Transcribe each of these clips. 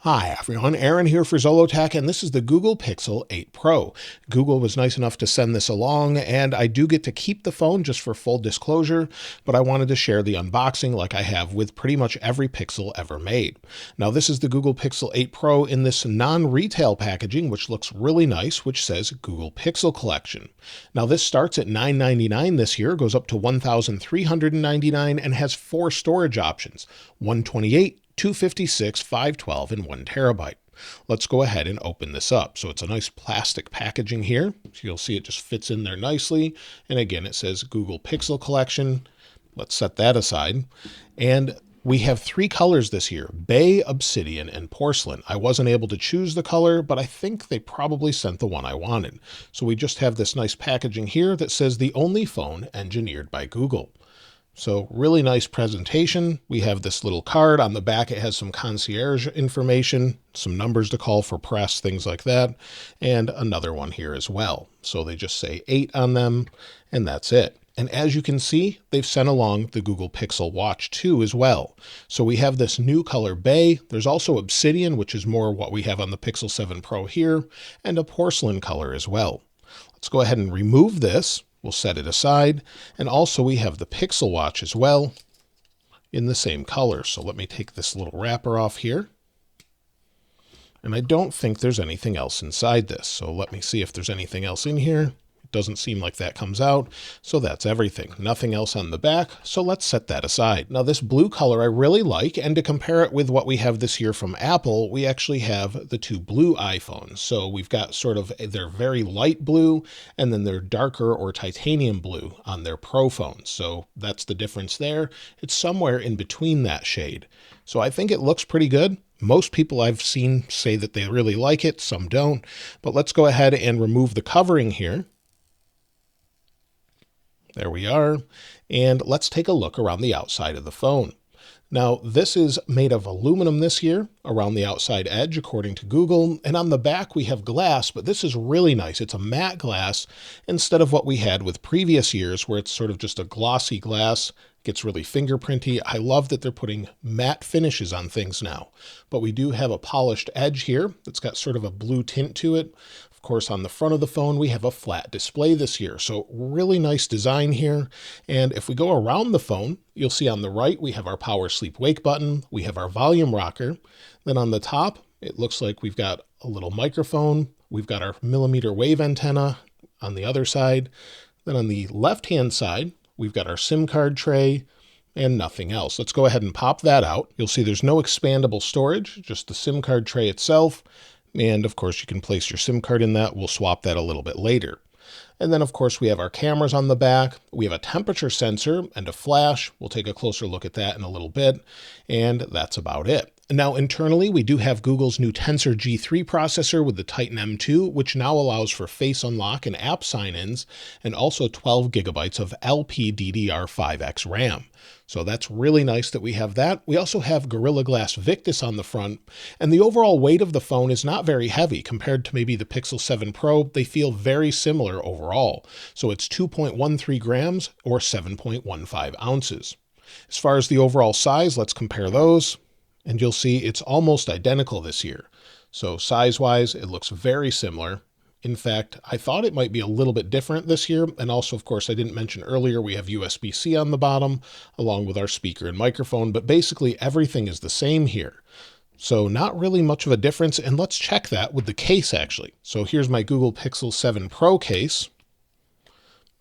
Hi everyone, Aaron here for Zollotech, and this is the Google Pixel 8 Pro. Google was nice enough to send this along, and I do get to keep the phone just for full disclosure, but I wanted to share the unboxing like I have with pretty much every Pixel ever made. Now this is the Google Pixel 8 Pro in this non-retail packaging, which looks really nice, which says Google Pixel Collection. Now this starts at $999 this year, goes up to $1,399, and has 4 storage options, 128, 256, 512, and 1 terabyte. Let's go ahead and open this up. So it's a nice plastic packaging here. So you'll see it just fits in there nicely. And again, it says Google Pixel Collection. Let's set that aside. And we have 3 colors this year, Bay, Obsidian, and Porcelain. I wasn't able to choose the color, but I think they probably sent the one I wanted. So we just have this nice packaging here that says the only phone engineered by Google. So really nice presentation. We have this little card on the back. It has some concierge information, some numbers to call for press, things like that, and another one here as well. So they just say 8 on them, and that's it. And as you can see, they've sent along the Google Pixel Watch 2 as well. So we have this new color Bay. There's also Obsidian, which is more what we have on the Pixel 7 Pro here, and a porcelain color as well. Let's go ahead and remove this. We'll set it aside. And also we have the Pixel Watch as well in the same color. So let me take this little wrapper off here. And I don't think there's anything else inside this. So let me see if there's anything else in here. It doesn't seem like that comes out. So that's everything. Nothing else on the back. So let's set that aside. Now this blue color I really like. And to compare it with what we have this year from Apple, we actually have the 2 blue iPhones. So we've got sort of their very light blue and then their darker or titanium blue on their Pro phones. So that's the difference there. It's somewhere in between that shade. So I think it looks pretty good. Most people I've seen say that they really like it. Some don't. But let's go ahead and remove the covering here. There we are. And let's take a look around the outside of the phone. Now, this is made of aluminum this year around the outside edge, according to Google. And on the back, we have glass, but this is really nice. It's a matte glass instead of what we had with previous years, where it's sort of just a glossy glass. Gets really fingerprinty. I love that they're putting matte finishes on things now, but we do have a polished edge here that's got sort of a blue tint to it. Of course, on the front of the phone, we have a flat display this year. So really nice design here. And if we go around the phone, you'll see on the right, we have our power sleep wake button. We have our volume rocker. Then on the top, it looks like we've got a little microphone. We've got our millimeter wave antenna on the other side. Then on the left-hand side, we've got our SIM card tray and nothing else. Let's go ahead and pop that out. You'll see there's no expandable storage, just the SIM card tray itself. And of course you can place your SIM card in that. We'll swap that a little bit later. And then of course we have our cameras on the back. We have a temperature sensor and a flash. We'll take a closer look at that in a little bit. And that's about it. Now internally, we do have Google's new Tensor G3 processor with the Titan M2, which now allows for face unlock and app sign-ins, and also 12 gigabytes of LPDDR5X RAM. So that's really nice that we have that. We also have Gorilla Glass Victus on the front, and the overall weight of the phone is not very heavy compared to maybe the Pixel 7 Pro. They feel very similar overall. So it's 2.13 grams or 7.15 ounces. As far as the overall size, let's compare those. And you'll see it's almost identical this year. So size-wise, it looks very similar. In fact, I thought it might be a little bit different this year. And also, of course, I didn't mention earlier, we have USB-C on the bottom, along with our speaker and microphone. But basically, everything is the same here. So not really much of a difference. And let's check that with the case, actually. So here's my Google Pixel 7 Pro case.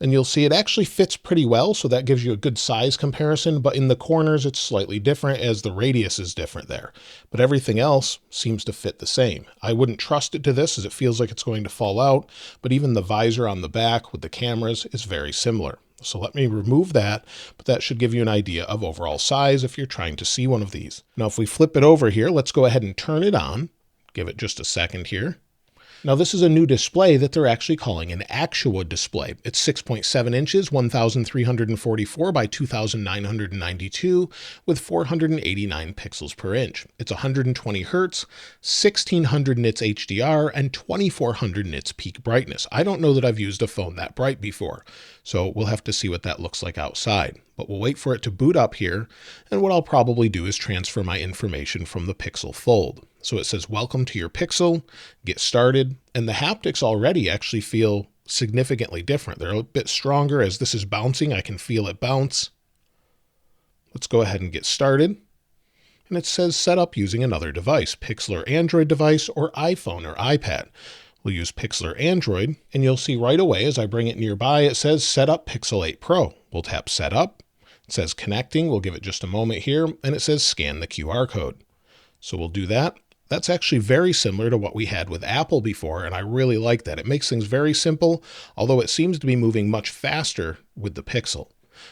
And you'll see it actually fits pretty well, so that gives you a good size comparison, but in the corners it's slightly different as the radius is different there. But everything else seems to fit the same. I wouldn't trust it to this as it feels like it's going to fall out, but even the visor on the back with the cameras is very similar. So let me remove that, but that should give you an idea of overall size if you're trying to see one of these. Now if we flip it over here, let's go ahead and turn it on. Give it just a second here. Now this is a new display that they're actually calling an Actua display. It's 6.7 inches, 1,344 by 2,992 with 489 pixels per inch. It's 120 hertz, 1,600 nits HDR, and 2,400 nits peak brightness. I don't know that I've used a phone that bright before, so we'll have to see what that looks like outside. But we'll wait for it to boot up here, and what I'll probably do is transfer my information from the Pixel Fold. So it says, welcome to your Pixel, get started. And the haptics already actually feel significantly different. They're a bit stronger. As this is bouncing, I can feel it bounce. Let's go ahead and get started. And it says set up using another device, Pixel or Android device or iPhone or iPad. We'll use Pixel or Android, and you'll see right away as I bring it nearby, it says set up Pixel 8 Pro. We'll tap set up. It says connecting. We'll give it just a moment here, and it says scan the QR code. So we'll do that. That's actually very similar to what we had with Apple before, and I really like that. It makes things very simple, although it seems to be moving much faster with the Pixel.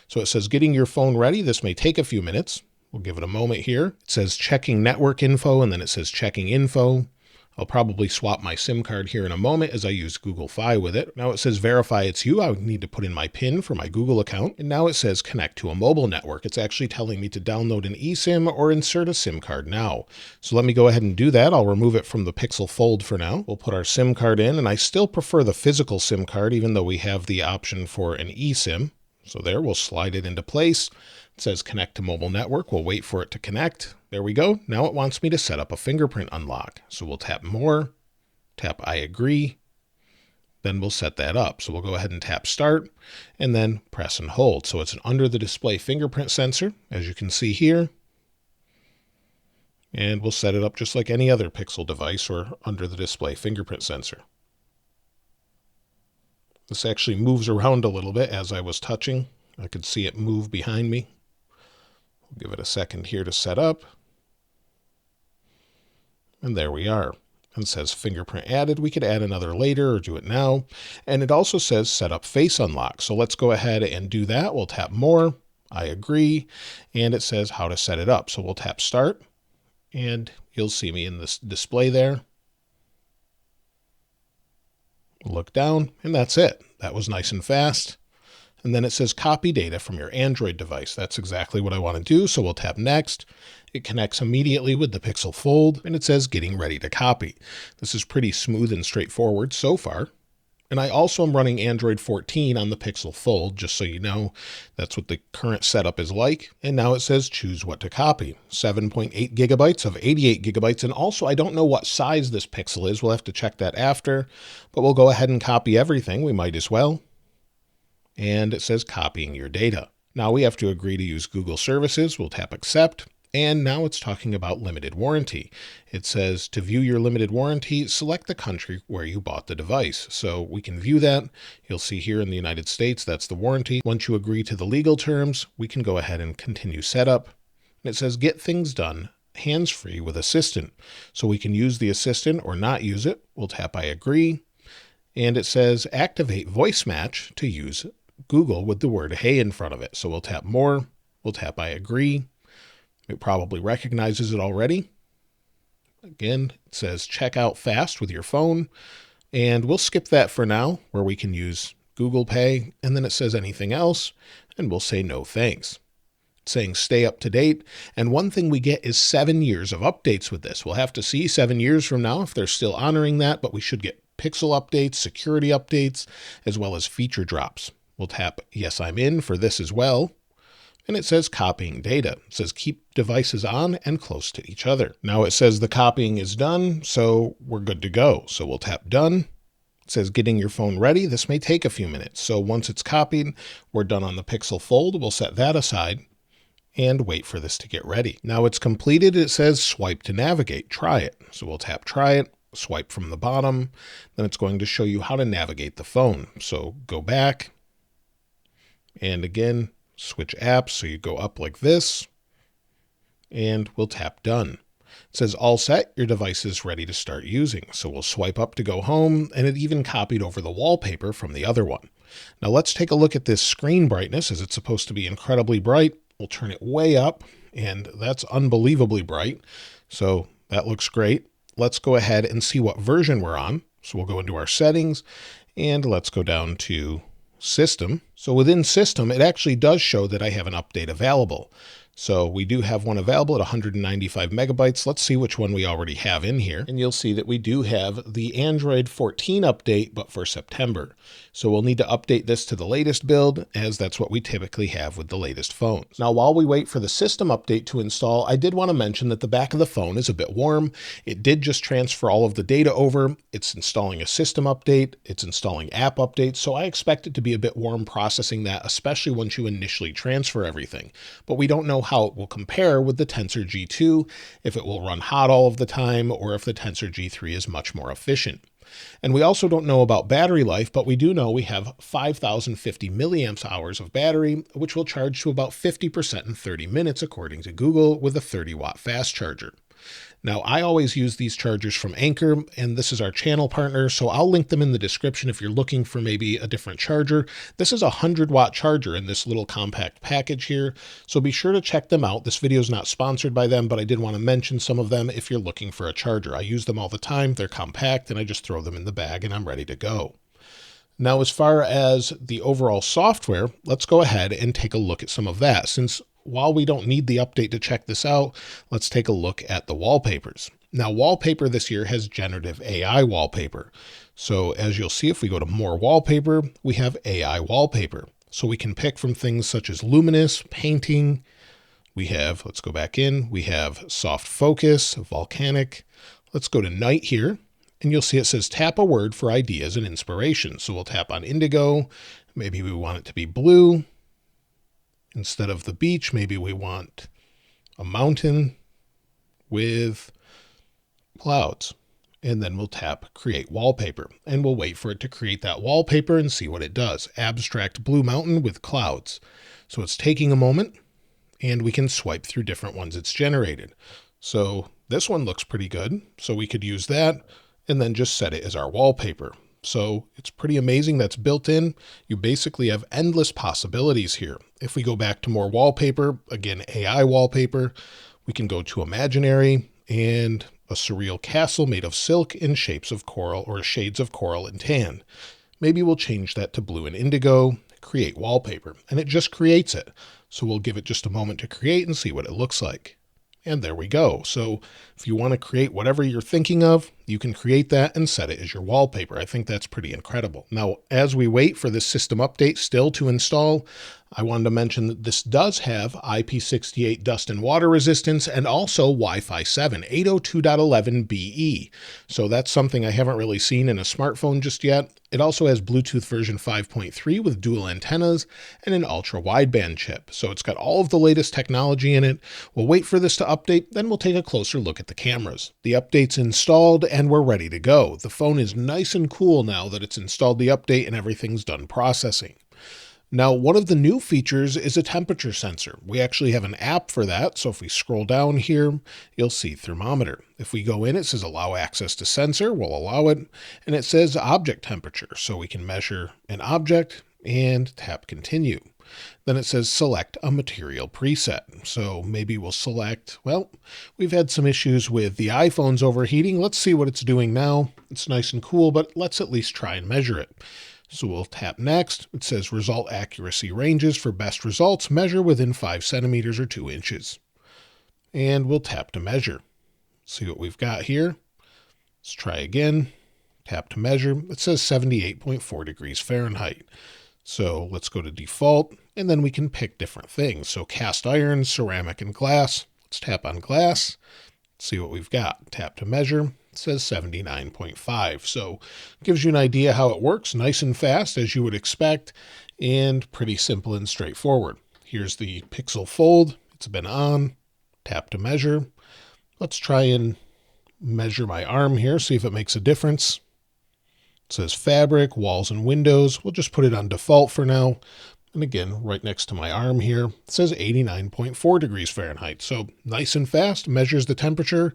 So it says getting your phone ready. This may take a few minutes. We'll give it a moment here. It says checking network info, and then it says checking info. I'll probably swap my SIM card here in a moment as I use Google Fi with it. Now it says verify it's you. I would need to put in my PIN for my Google account. And now it says connect to a mobile network. It's actually telling me to download an eSIM or insert a SIM card now. So let me go ahead and do that. I'll remove it from the Pixel Fold for now. We'll put our SIM card in, and I still prefer the physical SIM card, even though we have the option for an eSIM. So there, we'll slide it into place. It says connect to mobile network. We'll wait for it to connect. There we go. Now it wants me to set up a fingerprint unlock. So we'll tap more, tap I agree, then we'll set that up. So we'll go ahead and tap start and then press and hold. So it's an under the display fingerprint sensor, as you can see here. And we'll set it up just like any other Pixel device or under the display fingerprint sensor. This actually moves around a little bit as I was touching. I could see it move behind me. We'll give it a second here to set up. And there we are. And it says fingerprint added. We could add another later or do it now. And it also says set up face unlock. So let's go ahead and do that. We'll tap more, I agree, and it says how to set it up. So we'll tap start, and you'll see me in this display there. Look down, and that's it. That was nice and fast. And then it says copy data from your Android device. That's exactly what I want to do. So we'll tap next. It connects immediately with the Pixel Fold, and it says getting ready to copy. This is pretty smooth and straightforward so far. And I also am running Android 14 on the Pixel Fold, just so you know. That's what the current setup is like. And now it says choose what to copy. 7.8 gigabytes of 88 gigabytes. And also, I don't know what size this Pixel is. We'll have to check that after. But we'll go ahead and copy everything. We might as well. And it says copying your data. Now we have to agree to use Google services. We'll tap accept. And now it's talking about limited warranty. It says to view your limited warranty, select the country where you bought the device. So we can view that. You'll see here in the United States, that's the warranty. Once you agree to the legal terms, we can go ahead and continue setup. And it says get things done hands-free with Assistant. So we can use the Assistant or not use it. We'll tap I agree. And it says activate voice match to use Google with the word hey in front of it. So we'll tap more. We'll tap I agree. It probably recognizes it already. Again, it says check out fast with your phone. And we'll skip that for now, where we can use Google Pay. And then it says anything else, and we'll say no thanks. It's saying stay up to date. And one thing we get is 7 years of updates with this. We'll have to see 7 years from now if they're still honoring that, but we should get Pixel updates, security updates, as well as feature drops. We'll tap yes, I'm in for this as well. And it says copying data. It says keep devices on and close to each other. Now it says the copying is done, so we're good to go. So we'll tap done. It says getting your phone ready. This may take a few minutes. So once it's copied, we're done on the Pixel Fold. We'll set that aside and wait for this to get ready. Now it's completed. It says swipe to navigate. Try it. So we'll tap try it, swipe from the bottom. Then it's going to show you how to navigate the phone. So go back. And again, switch apps, so you go up like this, and we'll tap done. It says all set, your device is ready to start using. So we'll swipe up to go home, and it even copied over the wallpaper from the other one. Now let's take a look at this screen brightness, as it's supposed to be incredibly bright. We'll turn it way up, and that's unbelievably bright. So that looks great. Let's go ahead and see what version we're on. So we'll go into our settings, and let's go down to System. So within System, it actually does show that I have an update available. So we do have one available at 195 megabytes. Let's see which one we already have in here. And you'll see that we do have the Android 14 update, but for September. So we'll need to update this to the latest build, as that's what we typically have with the latest phones. Now, while we wait for the system update to install, I did want to mention that the back of the phone is a bit warm. It did just transfer all of the data over. It's installing a system update. It's installing app updates. So I expect it to be a bit warm processing that, especially once you initially transfer everything. But we don't know how it will compare with the Tensor G2, if it will run hot all of the time, or if the Tensor G3 is much more efficient. And we also don't know about battery life, but we do know we have 5,050 milliamp hours of battery, which will charge to about 50% in 30 minutes, according to Google, with a 30-watt fast charger. Now, I always use these chargers from Anker, and this is our channel partner, so I'll link them in the description if you're looking for maybe a different charger. This is a 100-watt charger in this little compact package here, so be sure to check them out. This video is not sponsored by them, but I did want to mention some of them if you're looking for a charger. I use them all the time. They're compact, and I just throw them in the bag, and I'm ready to go. Now, as far as the overall software, let's go ahead and take a look at some of that. Since while we don't need the update to check this out, let's take a look at the wallpapers. Now, Wallpaper this year has generative AI wallpaper. So as you'll see, if we go to more wallpaper, we have AI wallpaper. So we can pick from things such as luminous, painting. We have, let's go back in, we have soft focus, volcanic. Let's go to night here, and you'll see it says tap a word for ideas and inspiration. So we'll tap on indigo. Maybe we want it to be blue. Instead of the beach, maybe we want a mountain with clouds. And then we'll tap create wallpaper, and we'll wait for it to create that wallpaper and see what it does. Abstract blue mountain with clouds. So it's taking a moment, and we can swipe through different ones it's generated. So this one looks pretty good. So we could use that and then just set it as our wallpaper. So it's pretty amazing that's built in. You basically have endless possibilities here. If we go back to more wallpaper, again, AI wallpaper, we can go to imaginary and a surreal castle made of silk in shapes of coral or shades of coral and tan. Maybe we'll change that to blue and indigo, create wallpaper, and it just creates it. So we'll give it just a moment to create and see what it looks like. And there we go. So if you want to create whatever you're thinking of, you can create that and set it as your wallpaper. I think that's pretty incredible. Now, as we wait for this system update still to install, I wanted to mention that this does have IP68 dust and water resistance and also Wi-Fi 7, 802.11be. So that's something I haven't really seen in a smartphone just yet. It also has Bluetooth version 5.3 with dual antennas and an ultra wideband chip. So it's got all of the latest technology in it. We'll wait for this to update, then we'll take a closer look at the cameras. The update's installed and we're ready to go. The phone is nice and cool now that it's installed the update and everything's done processing. Now, one of the new features is a temperature sensor. We actually have an app for that. So if we scroll down here, you'll see thermometer. If we go in, it says allow access to sensor. We'll allow it. And it says object temperature. So we can measure an object and tap continue. Then it says select a material preset. So maybe we'll select, well, we've had some issues with the iPhones overheating. Let's see what it's doing now. It's nice and cool, but let's at least try and measure it. So we'll tap next. It says result accuracy ranges for best results. Measure within 5 centimeters or 2 inches. And we'll tap to measure. See what we've got here. Let's try again. Tap to measure. It says 78.4 degrees Fahrenheit. So let's go to default, and then we can pick different things. So cast iron, ceramic, and glass. Let's tap on glass. See what we've got. Tap to measure. It says 79.5. So it gives you an idea how it works. Nice and fast, as you would expect, and pretty simple and straightforward. Here's the pixel fold. It's been on. Tap to measure. Let's try and measure my arm here, see if it makes a difference. It says fabric, walls, and windows. We'll just put it on default for now. And again, right next to my arm here, it says 89.4 degrees Fahrenheit. So nice and fast, measures the temperature,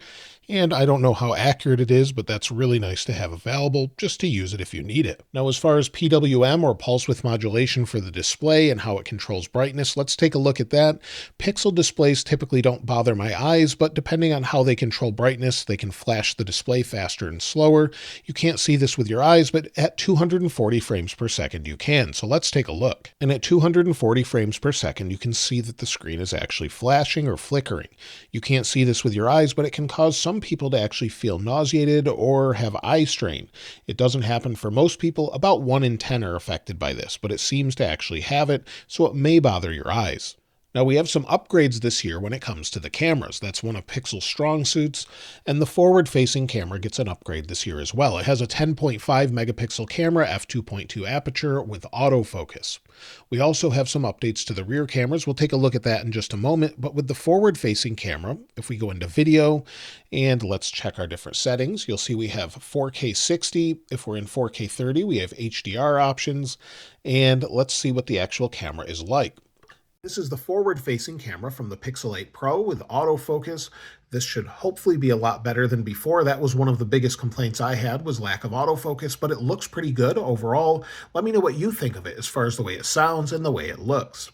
And I don't know how accurate it is, but that's really nice to have available just to use it if you need it. Now, as far as PWM or pulse width modulation for the display and how it controls brightness, let's take a look at that. Pixel displays typically don't bother my eyes, but depending on how they control brightness, they can flash the display faster and slower. You can't see this with your eyes, but at 240 frames per second you can. So let's take a look. And at 240 frames per second, you can see that the screen is actually flashing or flickering. You can't see this with your eyes, but it can cause some people to actually feel nauseated or have eye strain. It doesn't happen for most people. About 1 in 10 are affected by this, but it seems to actually have it, so it may bother your eyes. Now, we have some upgrades this year when it comes to the cameras. That's one of Pixel's strong suits, and the forward-facing camera gets an upgrade this year as well. It has a 10.5 megapixel camera, f2.2 aperture with autofocus. We also have some updates to the rear cameras. We'll take a look at that in just a moment, but with the forward-facing camera, if we go into video and let's check our different settings, you'll see we have 4K 60. If we're in 4K 30, we have HDR options, and let's see what the actual camera is like. This is the forward-facing camera from the Pixel 8 Pro with autofocus. This should hopefully be a lot better than before. That was one of the biggest complaints I had, was lack of autofocus, but it looks pretty good overall. Let me know what you think of it as far as the way it sounds and the way it looks.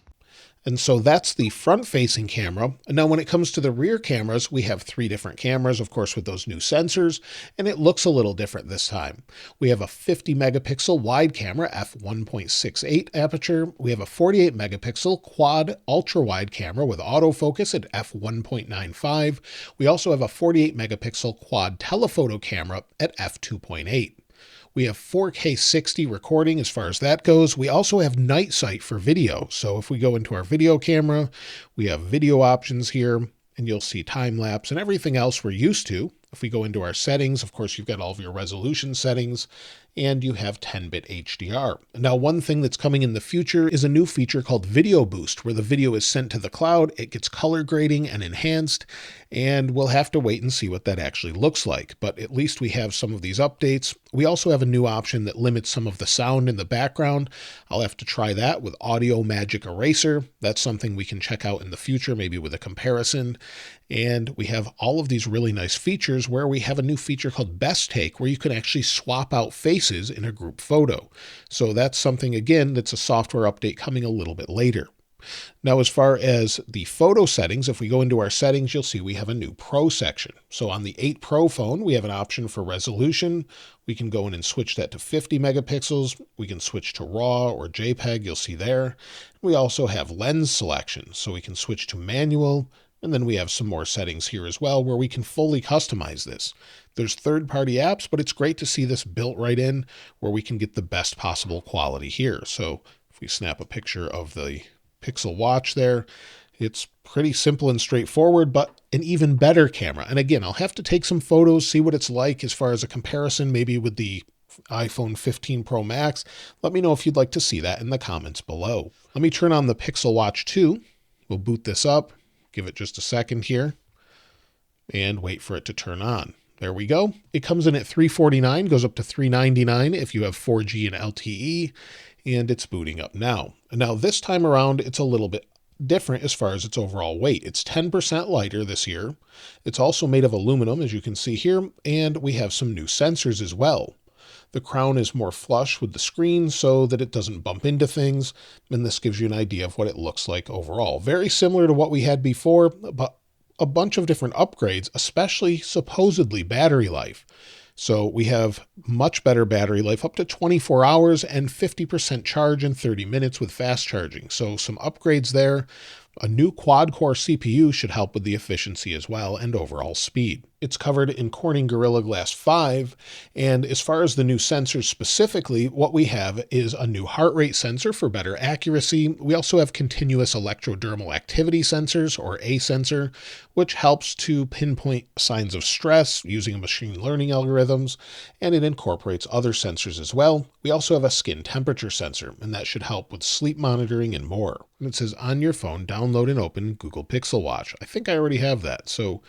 And so that's the front-facing camera. Now, when it comes to the rear cameras, we have 3 different cameras, of course, with those new sensors, and it looks a little different this time. We have a 50 megapixel wide camera, f1.68 aperture. We have a 48 megapixel quad ultra-wide camera with autofocus at f1.95. We also have a 48 megapixel quad telephoto camera at f2.8. We have 4K 60 recording as far as that goes. We also have night sight for video. So if we go into our video camera, we have video options here, and you'll see time lapse and everything else we're used to. If we go into our settings, of course, you've got all of your resolution settings, and you have 10-bit HDR. Now, one thing that's coming in the future is a new feature called Video Boost, where the video is sent to the cloud, it gets color grading and enhanced, and we'll have to wait and see what that actually looks like. But at least we have some of these updates. We also have a new option that limits some of the sound in the background. I'll have to try that with Audio Magic Eraser. That's something we can check out in the future, maybe with a comparison. And we have all of these really nice features where we have a new feature called Best Take, where you can actually swap out faces in a group photo. So that's something, again, that's a software update coming a little bit later. Now, as far as the photo settings, if we go into our settings, you'll see we have a new Pro section. So on the 8 Pro phone, we have an option for resolution. We can go in and switch that to 50 megapixels. We can switch to RAW or JPEG, you'll see there. We also have lens selection, so we can switch to manual. And then we have some more settings here as well where we can fully customize this. There's third-party apps, but it's great to see this built right in where we can get the best possible quality here. So if we snap a picture of the Pixel Watch there, it's pretty simple and straightforward, but an even better camera. And again, I'll have to take some photos, see what it's like as far as a comparison, maybe with the iPhone 15 Pro Max. Let me know if you'd like to see that in the comments below. Let me turn on the Pixel Watch 2. We'll boot this up. Give it just a second here and wait for it to turn on. There we go. It comes in at $349, goes up to $399 if you have 4G and LTE, and it's booting up now. Now this time around, it's a little bit different as far as its overall weight. It's 10% lighter this year. It's also made of aluminum, as you can see here, and we have some new sensors as well. The crown is more flush with the screen so that it doesn't bump into things, and this gives you an idea of what it looks like overall. Very similar to what we had before, but a bunch of different upgrades, especially supposedly battery life. So we have much better battery life, up to 24 hours and 50% charge in 30 minutes with fast charging. So some upgrades there. A new quad-core CPU should help with the efficiency as well and overall speed. It's covered in Corning Gorilla Glass 5, and as far as the new sensors specifically, what we have is a new heart rate sensor for better accuracy. We also have continuous electrodermal activity sensors, or A sensor, which helps to pinpoint signs of stress using machine learning algorithms, and it incorporates other sensors as well. We also have a skin temperature sensor, and that should help with sleep monitoring and more. And it says on your phone, download and open Google Pixel Watch. I think I already have that, so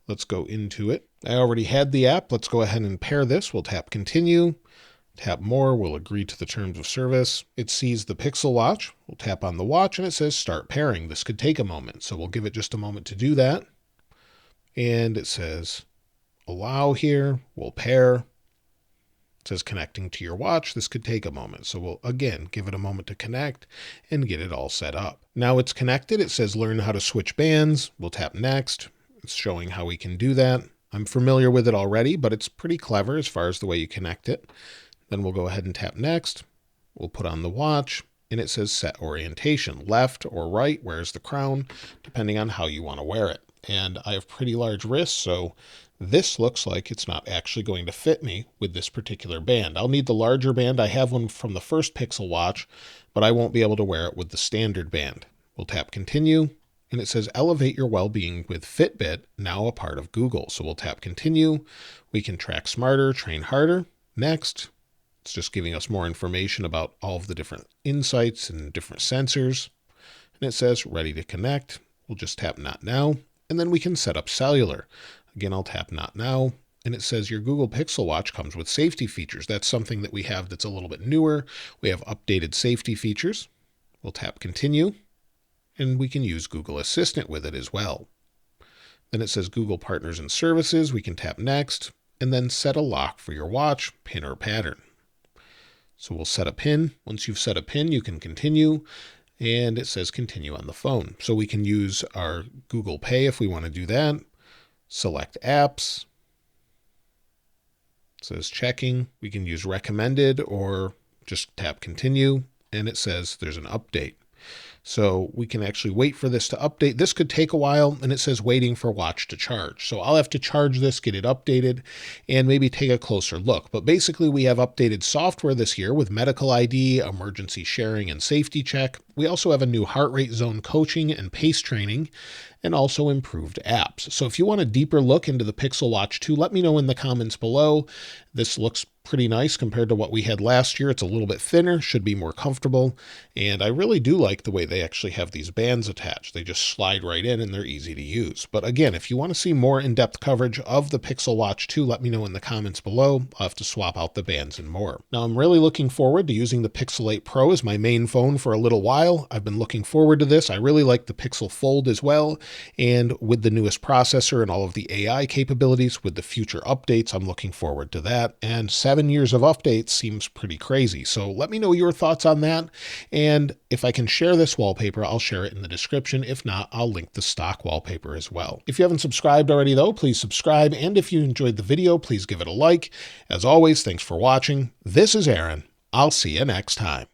let's go into it. I already had the app. Let's go ahead and pair this. We'll tap continue, tap more. We'll agree to the terms of service. It sees the Pixel Watch. We'll tap on the watch and it says start pairing. This could take a moment, so we'll give it just a moment to do that. And it says allow here. We'll pair. It says connecting to your watch. This could take a moment. So we'll, again, give it a moment to connect and get it all set up. Now it's connected. It says learn how to switch bands. We'll tap next. It's showing how we can do that. I'm familiar with it already, but it's pretty clever as far as the way you connect it. Then we'll go ahead and tap next. We'll put on the watch, and it says set orientation, left or right. Where's the crown, depending on how you want to wear it. And I have pretty large wrists, so this looks like it's not actually going to fit me with this particular band. I'll need the larger band. I have one from the first Pixel watch, but I won't be able to wear it with the standard band. We'll tap continue, and it says elevate your well-being with Fitbit, now a part of Google. So we'll tap continue. We can track smarter, train harder. Next. It's just giving us more information about all of the different insights and different sensors. And it says ready to connect. We'll just tap not now, and then we can set up cellular. Again, I'll tap not now, and it says your Google Pixel Watch comes with safety features. That's something that we have that's a little bit newer. We have updated safety features. We'll tap continue, and we can use Google Assistant with it as well. Then it says Google Partners and Services. We can tap next, and then set a lock for your watch, pin or pattern. So we'll set a pin. Once you've set a pin, you can continue, and it says continue on the phone. So we can use our Google Pay if we want to do that. Select apps. It says checking. We can use recommended or just tap continue, and it says there's an update. So we can actually wait for this to update. This could take a while, and it says waiting for watch to charge. So I'll have to charge this, get it updated, and maybe take a closer look. But basically, we have updated software this year with medical ID, emergency sharing, and safety check. We also have a new heart rate zone coaching and pace training, and also improved apps. So if you want a deeper look into the Pixel Watch 2, let me know in the comments below. This looks pretty nice compared to what we had last year. It's a little bit thinner, should be more comfortable, and I really do like the way they actually have these bands attached. They just slide right in and they're easy to use. But again, if you want to see more in-depth coverage of the Pixel Watch 2, let me know in the comments below. I'll have to swap out the bands and more. Now, I'm really looking forward to using the Pixel 8 Pro as my main phone for a little while. I've been looking forward to this. I really like the Pixel Fold as well, and with the newest processor and all of the AI capabilities with the future updates, I'm looking forward to that. And 7 years of updates seems pretty crazy. So let me know your thoughts on that. And if I can share this wallpaper, I'll share it in the description. If not, I'll link the stock wallpaper as well. If you haven't subscribed already though, please subscribe. And if you enjoyed the video, please give it a like. As always, thanks for watching. This is Aaron. I'll see you next time.